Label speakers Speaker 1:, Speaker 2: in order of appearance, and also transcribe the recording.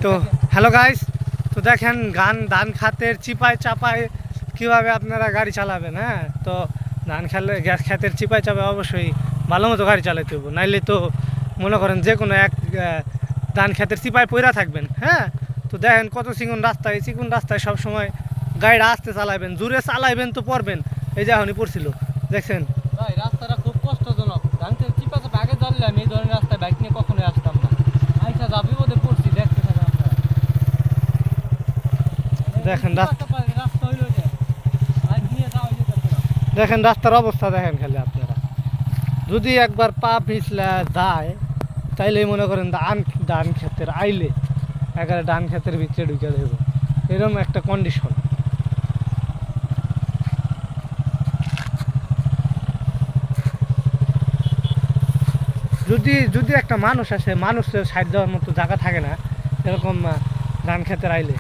Speaker 1: তো hello guys, তো দেখেন ধান খাতের চিপায় চাপায় কীভাবে আপনারা গাড়ি চালাবেন। হ্যাঁ, তো ধান খেলে গ্যাস খাতের চিপায় চাপায় অবশ্যই ভালো মতো গাড়ি চালাতে হবে, নাইলে তো মনে করেন যে কোনো এক ধান খাতের চিপায় পইরা থাকবেন। হ্যাঁ, তো দেখেন কত চিকন রাস্তায়, চিকন রাস্তায় সবসময় গাড়িটা আস্তে চালাবেন, জোরে চালাইবেন তো পড়বেন। এই যে এখনই পড়ছিল, দেখছেন
Speaker 2: ভাই রাস্তাটা খুব কষ্টজনক। ধান খেতে চিপা চাপা আগে জানলাম এই ধরনের রাস্তায় বাইক নিয়ে কখনোই আসতাম না। আইসা যাবি বোধে পড়ছি, দেখতে থাকেন আপনারা।
Speaker 1: দেখেন
Speaker 2: রাস্তা হইল যে বাইক নিয়ে যাওয়া যেতেছে না।
Speaker 1: দেখেন রাস্তার অবস্থা দেখেন খালি আপনারা। যদি একবার পা পিছলা যায় তাইলে মনে করেন ধান ক্ষেতের আইলে একেবারে ধান ক্ষেতের ভিতরে ঢুকে দেব, এরকম একটা কন্ডিশন। যদি একটা মানুষ আসে, মানুষের সাইড দেওয়ার মতো জায়গা থাকে না এরকম ধান ক্ষেতের আইলে।